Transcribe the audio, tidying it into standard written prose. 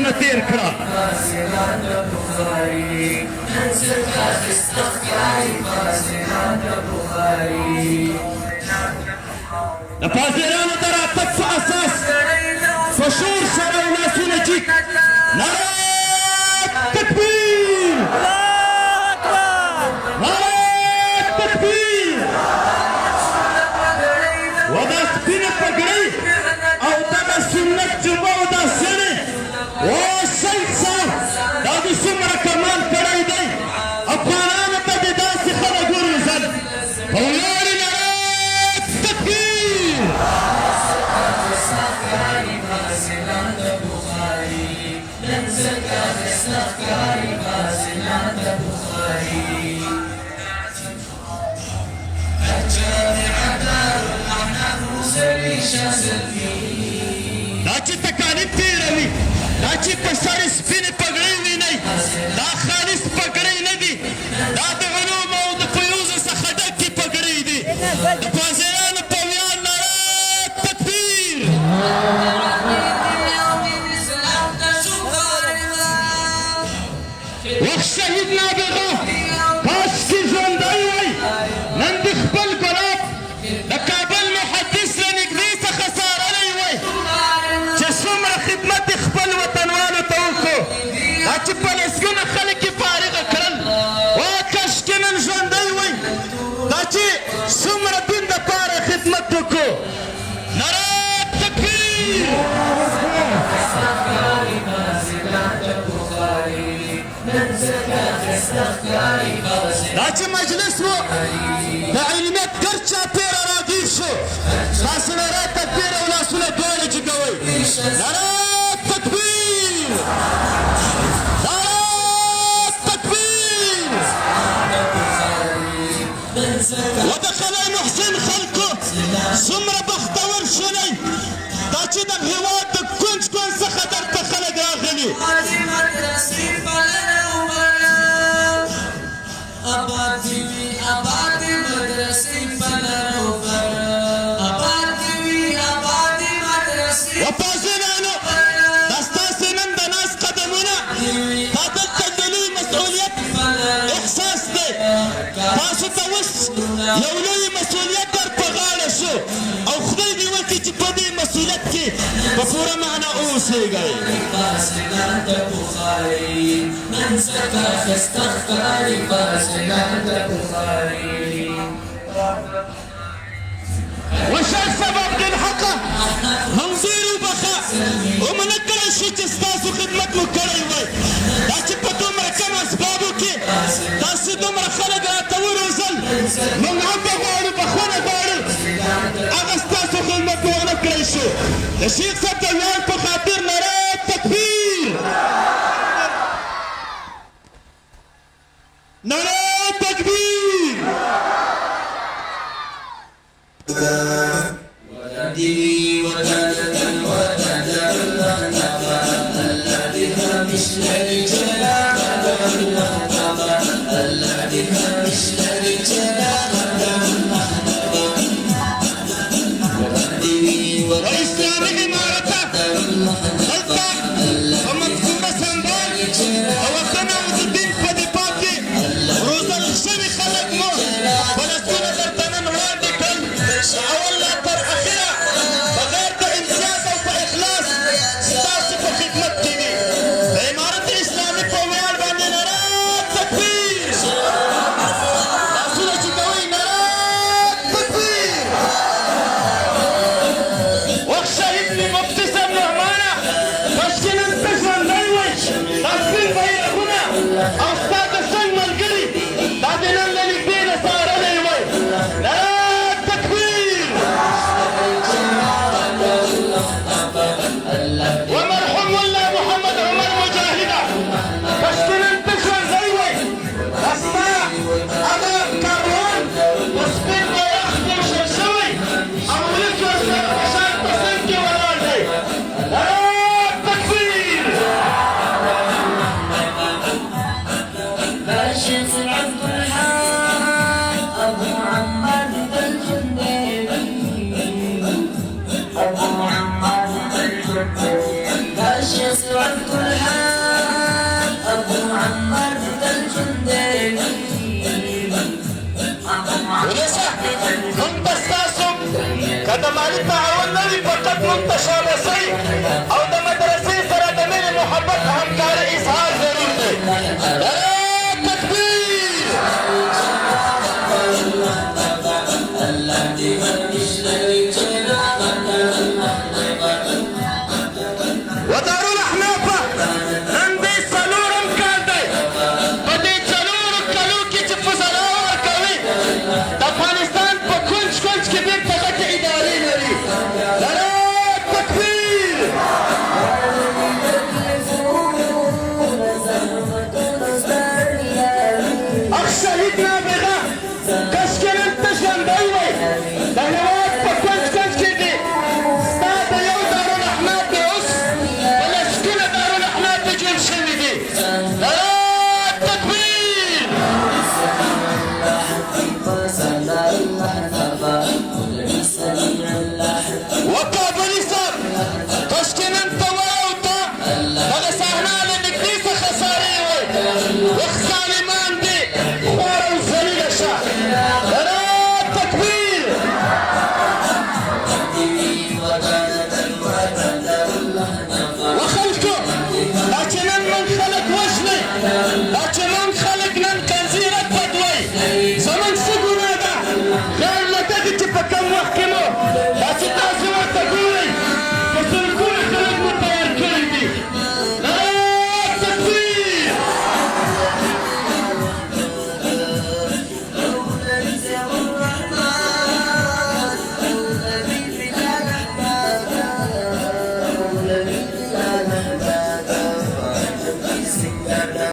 نه تېر کړه. د فاضلانو د راتګ په اساس په شور سره او لاسونه جیک نعره تکبیر، نعره تکبیر. و دا سپینه پګړۍ او دغه سنت جبه او دا سنې و شیخ صاحب دا دې څومره کمال کړی دی. افغانانو ته دې داسې خلک وروزل په ولاړې نعره تکبیر. دا چې تکالیف تېروي، دا چې په سر سپینې پګړۍ وینئ، دا خالص پګړۍ نه دي، دا د علومو او د فیوزو څخه ډکې پګړۍ دي. د فاضلانو په ویاړ نعره تکبیر. وخت شهید نابغه کاش کې ژوندی وی، نن د خپل ګلاب د کابل محدث له نږدې څخه څارلی وی چې څومره خدمت یې خپل وطنوالو ته وکړو. دا چې په لسګونه خلک یې فارغه کړل، وا کاش کې نن ژوندی وی، دا چې څومره دین دپاره خدمت وکړو. نعره تکبیر. دا چې مجلس و د علمیت ګرد چاپېره راګیر شو، تاسو نعره تکبیر او لاسونه دواړه جګوئ. نعره تکبیر، نعره تکبیر. و د قلعه محسن خلکو څومره بختور شولئ، دا چې د هېواد د کونج کونج څخه درته خلک راغلي. آباد وی آباد مدرسې پلروبر، آباد وی آباد مدرسې. و فاضلانو دا ستاسې نن د ناز قدمونه دا دلته د لوی مسؤلیت احساس دی. تاسو ته اوس یو لوی مسؤلیت در په غاړه شو او خدای دې وکړي چې په دې مسؤلیت کې په پوره معنا اوسېږئ. وشیخ صاحب عبدالحق هم ډېر وبخه ومنه کړی شي چې ستاسو خدمت مو کړی وی، دا چې په دومره کم اسبابو کې تاسې دومره خلک راته وروزل، موږ هم به غواړو بخښنه غواړو هغه ستاسو خدمت مو ونه کړی شو. د شیخ صاحب د ویاړ په خاطر نعره تکبیر، نعره تکبیر. ولدي وجدت الوجد الذي مثل الجلال، الذي مثل الجلال. وإسلامي إمارته دلته په منصوبه سنبال د وطن او د دین په دفاع کې روزل شوي خلک مو فلسطینه درته نن وړاندې کړل، اول لا تر اخره بغیر د امتیاز او په اخلاص ستاسې په خدمت کې وي. د امارت اسلامي په ویاړ باندې نعره تکبیر. لاسونه چې کوئ نعره تکبیر. وخت شهید مې مفتي صاحب رحمانه کاش چې نن ته ژوندی وی، دا سپین بیرغونه او ستا د څنګ ملګري دا دې نن له نږدې نه څارلی وی. نعره تکبیر. ومرحوم الله محمد عمر مجاهده کاش چې نن ته ژوندی وی، دا ستا هغه کاروان د سپین بیرغ پوښل شوی او ولس ورسره په شان په څنګ کې ولاړ دی. نعره تکبیر. باشر عبد الحق أبو عمار الجندي، أبو عمار الجندي. الشيخ عبد الحق أبو عمار الجندي ولسه هم بساسهم كده مالي تعاوننا فقط منتشر رسي او ده مدرسي سره د مینې محبت همکاري اظهار ضرور دی تکبیر ودارو الاحناف نن دې څلورم کال دی په دې څلورو کالو کې چې فضلا ورکوي د افغانستان په کونج کونج کې بېرته غټې ادارې لري تکبیر اخ شهید نابغه کش کې نن ته ژوندی وی د هېواد په کونج کونج کې دي ستا د یو دارالاحناف دی اوس په لسګونه دارالاحناف دي جوړ شوي دي تکبیر وکابلي صاحب کش کې نن ته وایو ته دغه صحنه له نږدې څخه څارې وی وخ ظالمان دي خوار او ذلیله شه تکبیر وخلکو دا چې نن موږ خلک وژنئ دا چې موږ خلک نن کنزیرک بدوئ زموږ څه ګناه ده خیر له دغې چې په کم وخت کې مو دا چې تاسو ورته ګورئ په سلګونه خلک مو تیار کړي دي تکبیر